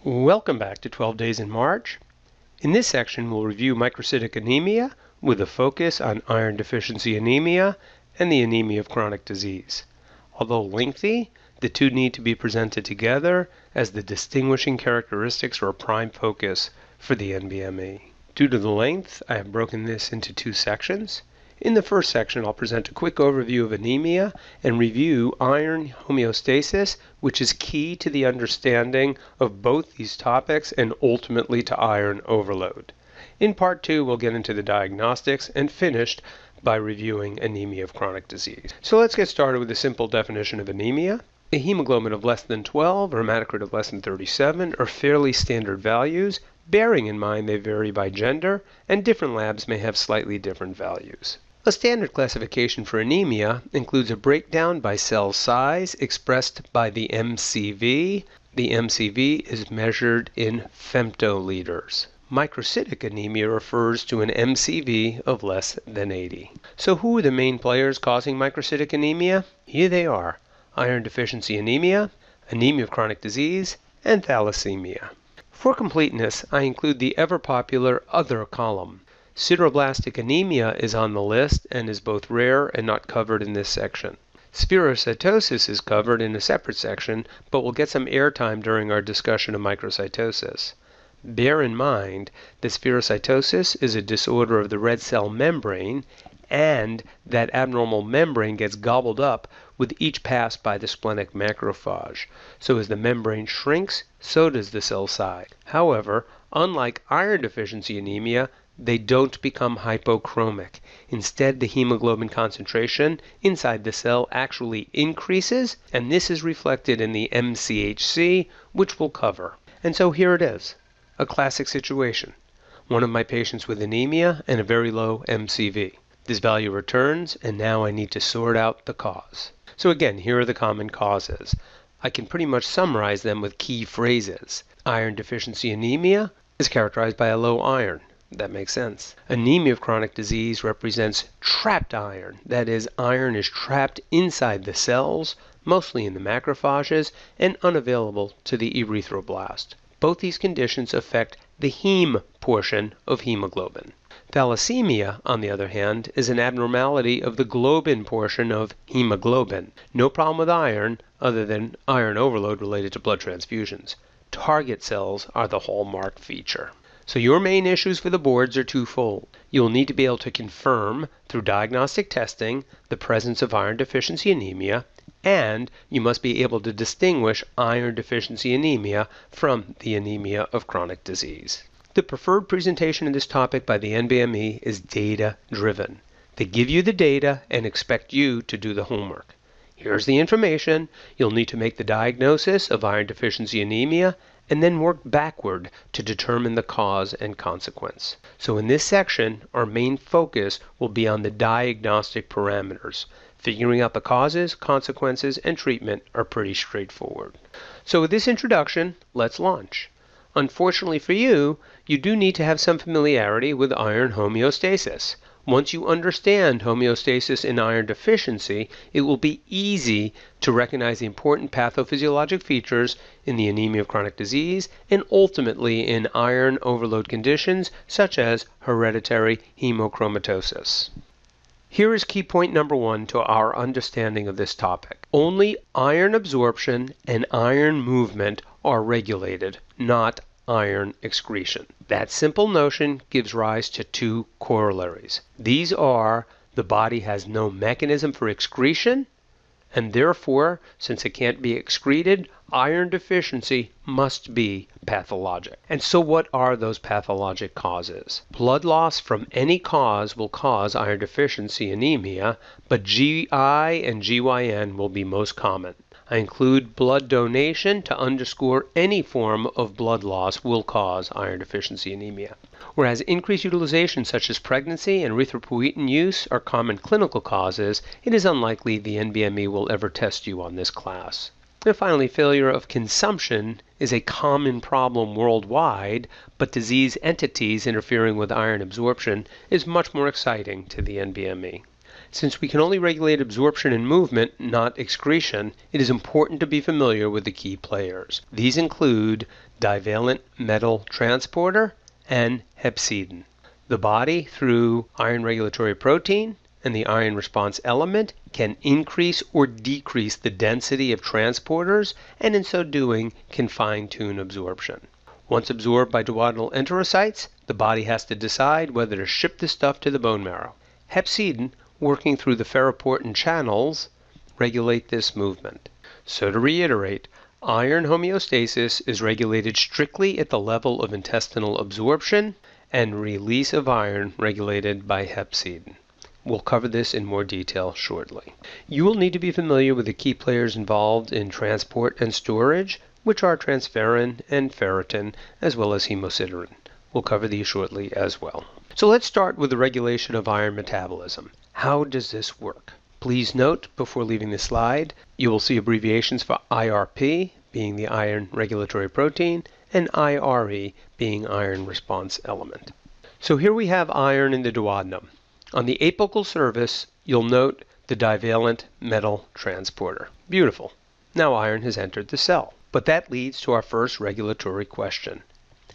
Welcome back to 12 Days in March. In this section, we'll review microcytic anemia with a focus on iron deficiency anemia and the anemia of chronic disease. Although lengthy, the two need to be presented together as the distinguishing characteristics are a prime focus for the NBME. Due to the length, I have broken this into two sections. In the first section, I'll present a quick overview of anemia and review iron homeostasis, which is key to the understanding of both these topics and ultimately to iron overload. In part 2, we'll get into the diagnostics and finished by reviewing anemia of chronic disease. So let's get started with a simple definition of anemia. A hemoglobin of less than 12 or hematocrit of less than 37 are fairly standard values, bearing in mind they vary by gender, and different labs may have slightly different values. A standard classification for anemia includes a breakdown by cell size expressed by the MCV. The MCV is measured in femtoliters. Microcytic anemia refers to an MCV of less than 80. So who are the main players causing microcytic anemia? Here they are: iron deficiency anemia, anemia of chronic disease, and thalassemia. For completeness, I include the ever-popular other column. Sideroblastic anemia is on the list and is both rare and not covered in this section. Spherocytosis is covered in a separate section, but will get some airtime during our discussion of microcytosis. Bear in mind that spherocytosis is a disorder of the red cell membrane, and that abnormal membrane gets gobbled up with each pass by the splenic macrophage. So as the membrane shrinks, so does the cell size. However, unlike iron deficiency anemia, they don't become hypochromic. Instead, the hemoglobin concentration inside the cell actually increases, and this is reflected in the MCHC, which we'll cover. And so here it is, a classic situation. One of my patients with anemia and a very low MCV. This value returns, and now I need to sort out the cause. So again, here are the common causes. I can pretty much summarize them with key phrases. Iron deficiency anemia is characterized by a low iron. That makes sense. Anemia of chronic disease represents trapped iron. That is, iron is trapped inside the cells, mostly in the macrophages, and unavailable to the erythroblast. Both these conditions affect the heme portion of hemoglobin. Thalassemia, on the other hand, is an abnormality of the globin portion of hemoglobin. No problem with iron, other than iron overload related to blood transfusions. Target cells are the hallmark feature. So your main issues for the boards are twofold. You will need to be able to confirm through diagnostic testing the presence of iron deficiency anemia, and you must be able to distinguish iron deficiency anemia from the anemia of chronic disease. The preferred presentation of this topic by the NBME is data-driven. They give you the data and expect you to do the homework. Here's the information. You'll need to make the diagnosis of iron deficiency anemia and then work backward to determine the cause and consequence. So in this section, our main focus will be on the diagnostic parameters. Figuring out the causes, consequences, and treatment are pretty straightforward. So with this introduction, let's launch. Unfortunately for you, you do need to have some familiarity with iron homeostasis. Once you understand homeostasis in iron deficiency, it will be easy to recognize the important pathophysiologic features in the anemia of chronic disease and ultimately in iron overload conditions such as hereditary hemochromatosis. Here is key point number 1 to our understanding of this topic. Only iron absorption and iron movement are regulated, not iron excretion. That simple notion gives rise to two corollaries. These are: the body has no mechanism for excretion, and therefore, since it can't be excreted, iron deficiency must be pathologic. And so what are those pathologic causes? Blood loss from any cause will cause iron deficiency anemia, but GI and GYN will be most common. I include blood donation to underscore any form of blood loss will cause iron deficiency anemia. Whereas increased utilization such as pregnancy and erythropoietin use are common clinical causes, it is unlikely the NBME will ever test you on this class. And finally, failure of consumption is a common problem worldwide, but disease entities interfering with iron absorption is much more exciting to the NBME. Since we can only regulate absorption and movement, not excretion, it is important to be familiar with the key players. These include divalent metal transporter and hepcidin. The body, through iron regulatory protein and the iron response element, can increase or decrease the density of transporters, and in so doing can fine-tune absorption. Once absorbed by duodenal enterocytes, the body has to decide whether to ship the stuff to the bone marrow. Hepcidin, working through the ferroportin channels, regulate this movement. So to reiterate, iron homeostasis is regulated strictly at the level of intestinal absorption, and release of iron regulated by hepcidin. We'll cover this in more detail shortly. You will need to be familiar with the key players involved in transport and storage, which are transferrin and ferritin, as well as hemosiderin. We'll cover these shortly as well. So let's start with the regulation of iron metabolism. How does this work? Please note, before leaving the slide, you will see abbreviations for IRP, being the iron regulatory protein, and IRE, being iron response element. So here we have iron in the duodenum. On the apical surface, you'll note the divalent metal transporter. Beautiful. Now iron has entered the cell. But that leads to our first regulatory question.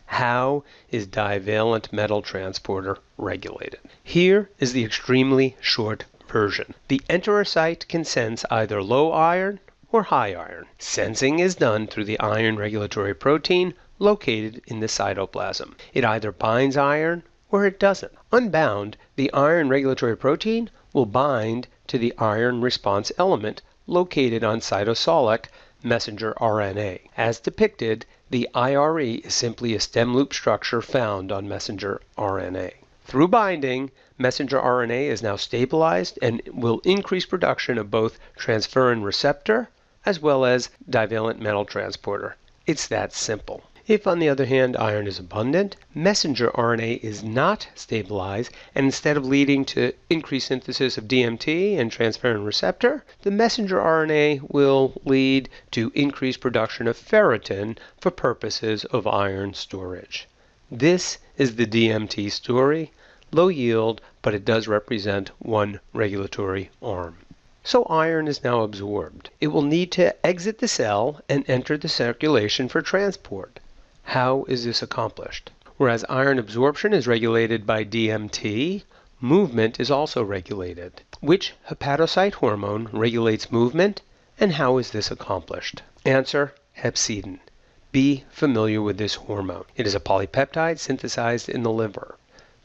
How is divalent metal transporter regulated? Here is the extremely short version. The enterocyte can sense either low iron or high iron. Sensing is done through the iron regulatory protein located in the cytoplasm. It either binds iron or it doesn't. Unbound, the iron regulatory protein will bind to the iron response element located on cytosolic messenger RNA. As depicted, the IRE is simply a stem loop structure found on messenger RNA. Through binding, messenger RNA is now stabilized and will increase production of both transferrin receptor as well as divalent metal transporter. It's that simple. If, on the other hand, iron is abundant, messenger RNA is not stabilized, and instead of leading to increased synthesis of DMT and transferrin receptor, the messenger RNA will lead to increased production of ferritin for purposes of iron storage. This is the DMT story. Low yield, but it does represent one regulatory arm. So iron is now absorbed. It will need to exit the cell and enter the circulation for transport. How is this accomplished? Whereas iron absorption is regulated by DMT, movement is also regulated. Which hepatocyte hormone regulates movement, and how is this accomplished? Answer: hepcidin. Be familiar with this hormone. It is a polypeptide synthesized in the liver.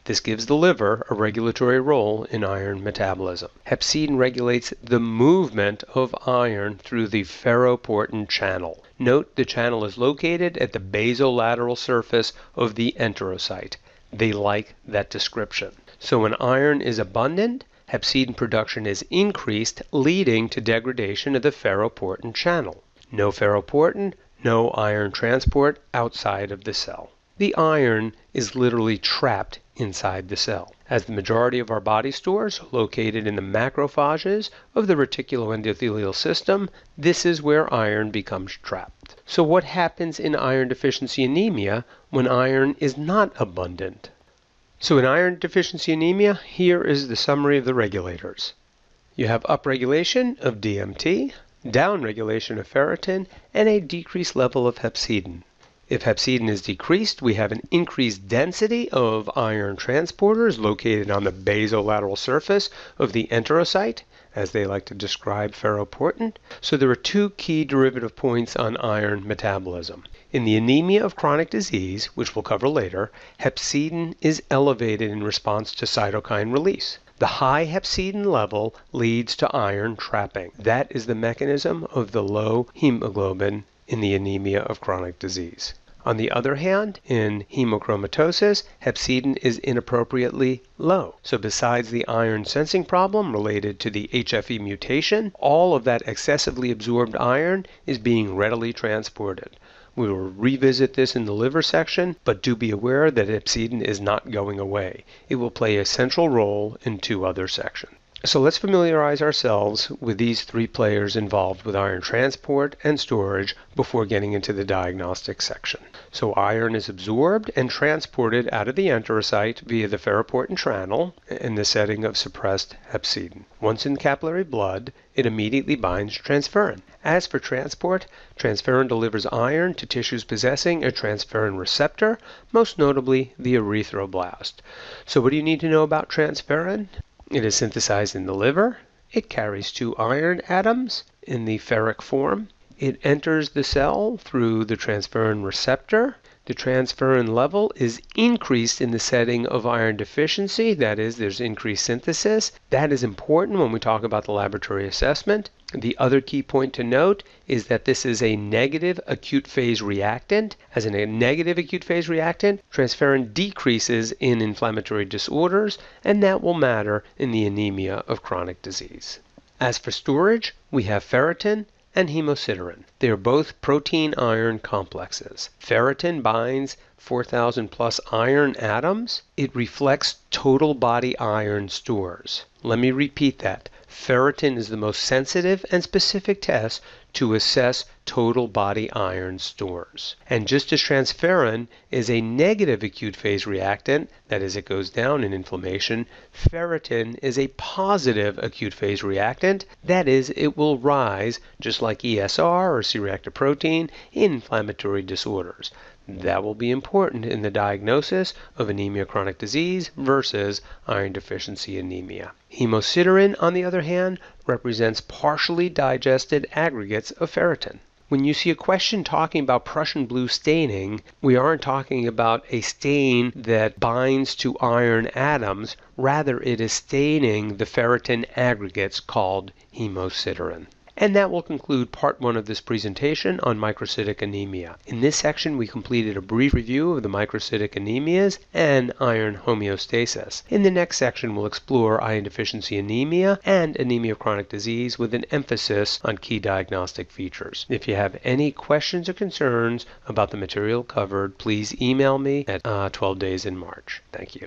This gives the liver a regulatory role in iron metabolism. Hepcidin regulates the movement of iron through the ferroportin channel. Note the channel is located at the basolateral surface of the enterocyte. They like that description. So when iron is abundant, hepcidin production is increased, leading to degradation of the ferroportin channel. No ferroportin, no iron transport outside of the cell. The iron is literally trapped inside the cell. As the majority of our body stores are located in the macrophages of the reticuloendothelial system, this is where iron becomes trapped. So what happens in iron deficiency anemia when iron is not abundant? So in iron deficiency anemia, here is the summary of the regulators. You have upregulation of DMT, downregulation of ferritin, and a decreased level of hepcidin. If hepcidin is decreased, we have an increased density of iron transporters located on the basolateral surface of the enterocyte, as they like to describe ferroportin. So there are two key derivative points on iron metabolism. In the anemia of chronic disease, which we'll cover later, hepcidin is elevated in response to cytokine release. The high hepcidin level leads to iron trapping. That is the mechanism of the low hemoglobin in the anemia of chronic disease. On the other hand, in hemochromatosis, hepcidin is inappropriately low. So besides the iron sensing problem related to the HFE mutation, all of that excessively absorbed iron is being readily transported. We will revisit this in the liver section, but do be aware that hepcidin is not going away. It will play a central role in two other sections. So let's familiarize ourselves with these three players involved with iron transport and storage before getting into the diagnostic section. So iron is absorbed and transported out of the enterocyte via the ferroportin channel in the setting of suppressed hepcidin. Once in capillary blood, it immediately binds transferrin. As for transport, transferrin delivers iron to tissues possessing a transferrin receptor, most notably the erythroblast. So what do you need to know about transferrin? It is synthesized in the liver. It carries 2 iron atoms in the ferric form. It enters the cell through the transferrin receptor. The transferrin level is increased in the setting of iron deficiency. That is, there's increased synthesis. That is important when we talk about the laboratory assessment. The other key point to note is that this is a negative acute phase reactant. As a negative acute phase reactant, transferrin decreases in inflammatory disorders, and that will matter in the anemia of chronic disease. As for storage, we have ferritin and hemosiderin. They are both protein-iron complexes. Ferritin binds 4,000 plus iron atoms. It reflects total body iron stores. Let me repeat that. Ferritin is the most sensitive and specific test to assess total body iron stores. And just as transferrin is a negative acute phase reactant, that is, it goes down in inflammation, ferritin is a positive acute phase reactant, that is, it will rise, just like ESR or C-reactive protein, in inflammatory disorders. That will be important in the diagnosis of anemia of chronic disease versus iron deficiency anemia. Hemosiderin, on the other hand, represents partially digested aggregates of ferritin. When you see a question talking about Prussian blue staining, we aren't talking about a stain that binds to iron atoms. Rather, it is staining the ferritin aggregates called hemosiderin. And that will conclude part 1 of this presentation on microcytic anemia. In this section, we completed a brief review of the microcytic anemias and iron homeostasis. In the next section, we'll explore iron deficiency anemia and anemia of chronic disease with an emphasis on key diagnostic features. If you have any questions or concerns about the material covered, please email me at 12DaysinMarch. Thank you.